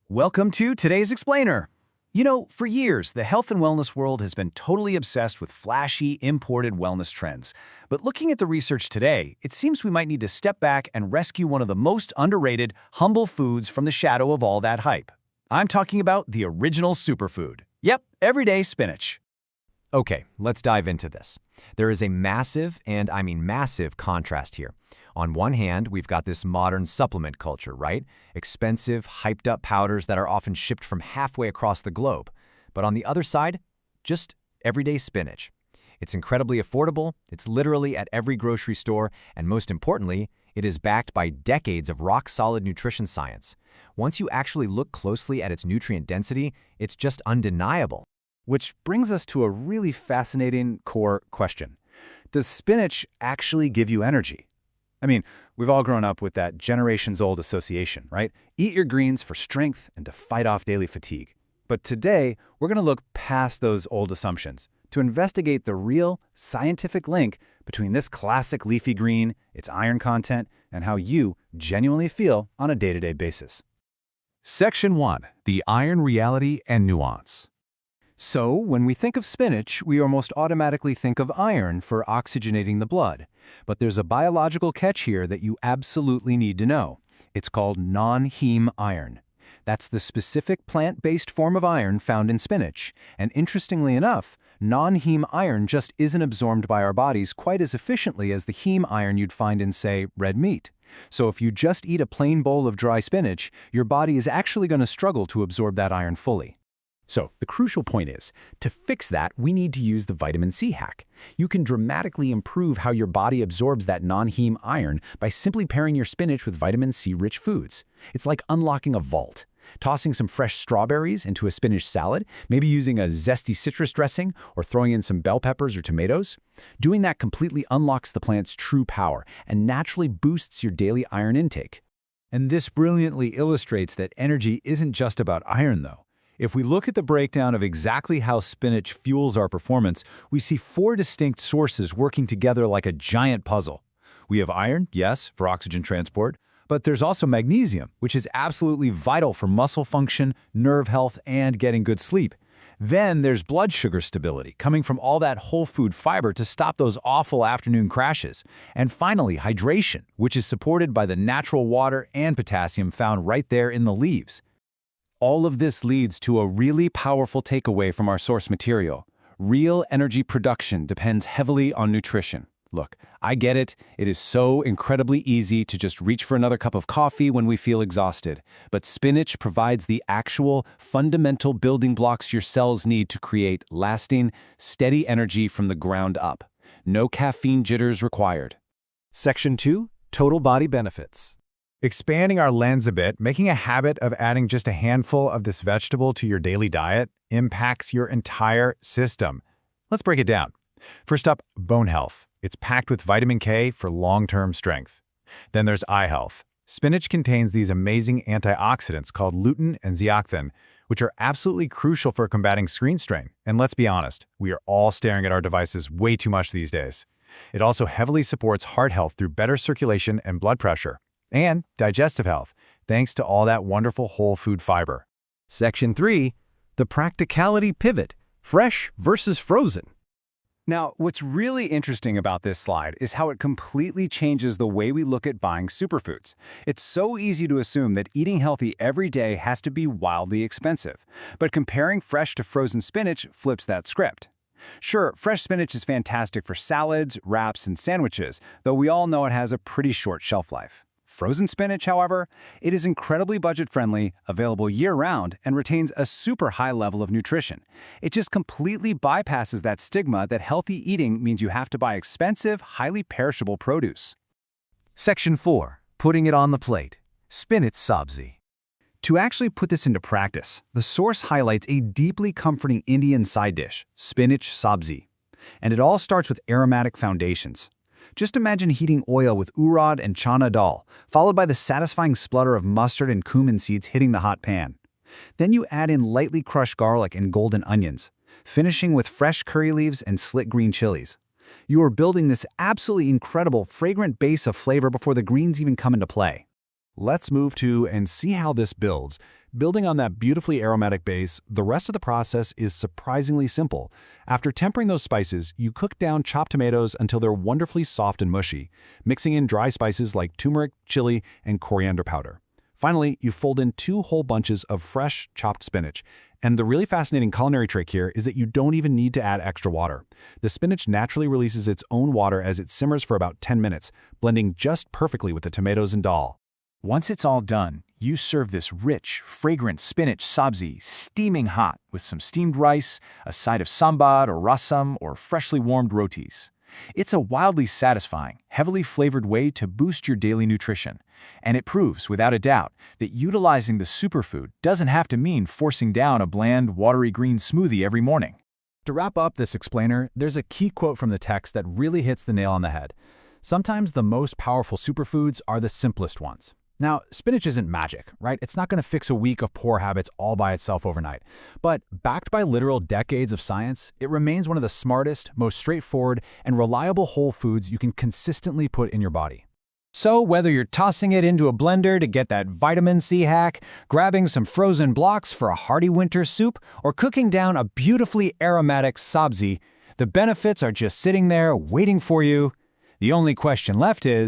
Welcome to today's Explainer. You know, for years, the health and wellness world has been totally obsessed with flashy, imported wellness trends. But looking at the research today, it seems we might need to step back and rescue one of the most underrated, humble foods from the shadow of all that hype. I'm talking about the original superfood. Yep, everyday spinach. Okay, let's dive into this. There is a massive, and I mean massive, contrast here. On one hand, we've got this modern supplement culture, right? Expensive, hyped-up powders that are often shipped from halfway across the globe. But on the other side, just everyday spinach. It's incredibly affordable, it's literally at every grocery store, and most importantly, it is backed by decades of rock-solid nutrition science. Once you actually look closely at its nutrient density, it's just undeniable. Which brings us to a really fascinating core question. Does spinach actually give you energy? I mean, we've all grown up with that generations-old association, right? Eat your greens for strength and to fight off daily fatigue. But today, we're going to look past those old assumptions to investigate the real scientific link between this classic leafy green, its iron content, and how you genuinely feel on a day-to-day basis. Section 1. The Iron Reality and Nuance. So, when we think of spinach, we almost automatically think of iron for oxygenating the blood. But there's a biological catch here that you absolutely need to know. It's called non-heme iron. That's the specific plant-based form of iron found in spinach. And interestingly enough, non-heme iron just isn't absorbed by our bodies quite as efficiently as the heme iron you'd find in, say, red meat. So if you just eat a plain bowl of dry spinach, your body is actually going to struggle to absorb that iron fully. So the crucial point is, to fix that, we need to use the vitamin C hack. You can dramatically improve how your body absorbs that non-heme iron by simply pairing your spinach with vitamin C-rich foods. It's like unlocking a vault. Tossing some fresh strawberries into a spinach salad, maybe using a zesty citrus dressing, or throwing in some bell peppers or tomatoes. Doing that completely unlocks the plant's true power and naturally boosts your daily iron intake. And this brilliantly illustrates that energy isn't just about iron, though. If we look at the breakdown of exactly how spinach fuels our performance, we see 4 distinct sources working together like a giant puzzle. We have iron, yes, for oxygen transport, but there's also magnesium, which is absolutely vital for muscle function, nerve health, and getting good sleep. Then there's blood sugar stability, coming from all that whole food fiber to stop those awful afternoon crashes. And finally, hydration, which is supported by the natural water and potassium found right there in the leaves. All of this leads to a really powerful takeaway from our source material. Real energy production depends heavily on nutrition. Look, I get it. It is so incredibly easy to just reach for another cup of coffee when we feel exhausted. But spinach provides the actual, fundamental building blocks your cells need to create lasting, steady energy from the ground up. No caffeine jitters required. Section 2. Total Body Benefits. Expanding our lens a bit, making a habit of adding just a handful of this vegetable to your daily diet impacts your entire system. Let's break it down. First up, bone health. It's packed with vitamin K for long-term strength. Then there's eye health. Spinach contains these amazing antioxidants called lutein and zeaxanthin, which are absolutely crucial for combating screen strain. And let's be honest, we are all staring at our devices way too much these days. It also heavily supports heart health through better circulation and blood pressure. And digestive health, thanks to all that wonderful whole food fiber. Section 3. The practicality pivot, fresh versus frozen. Now, what's really interesting about this slide is how it completely changes the way we look at buying superfoods. It's so easy to assume that eating healthy every day has to be wildly expensive. But comparing fresh to frozen spinach flips that script. Sure, fresh spinach is fantastic for salads, wraps, and sandwiches, though we all know it has a pretty short shelf life. Frozen spinach, however, it is incredibly budget-friendly, available year-round, and retains a super high level of nutrition. It just completely bypasses that stigma that healthy eating means you have to buy expensive, highly perishable produce. Section 4. Putting it on the plate. Spinach sabzi. To actually put this into practice, the source highlights a deeply comforting Indian side dish, spinach sabzi. And it all starts with aromatic foundations. Just imagine heating oil with urad and chana dal, followed by the satisfying splutter of mustard and cumin seeds hitting the hot pan. Then you add in lightly crushed garlic and golden onions, finishing with fresh curry leaves and slit green chilies. You are building this absolutely incredible, fragrant base of flavor before the greens even come into play. Let's move to and see how this builds. Building on that beautifully aromatic base, the rest of the process is surprisingly simple. After tempering those spices, you cook down chopped tomatoes until they're wonderfully soft and mushy, mixing in dry spices like turmeric, chili, and coriander powder. Finally, you fold in 2 whole bunches of fresh, chopped spinach. And the really fascinating culinary trick here is that you don't even need to add extra water. The spinach naturally releases its own water as it simmers for about 10 minutes, blending just perfectly with the tomatoes and dal. Once it's all done, you serve this rich, fragrant spinach sabzi steaming hot with some steamed rice, a side of sambar or rasam, or freshly warmed rotis. It's a wildly satisfying, heavily flavored way to boost your daily nutrition. And it proves, without a doubt, that utilizing the superfood doesn't have to mean forcing down a bland, watery green smoothie every morning. To wrap up this explainer, there's a key quote from the text that really hits the nail on the head. Sometimes the most powerful superfoods are the simplest ones. Now, spinach isn't magic, right? It's not going to fix a week of poor habits all by itself overnight. But backed by literal decades of science, it remains one of the smartest, most straightforward, and reliable whole foods you can consistently put in your body. So whether you're tossing it into a blender to get that vitamin C hack, grabbing some frozen blocks for a hearty winter soup, or cooking down a beautifully aromatic sabzi, the benefits are just sitting there waiting for you. The only question left is,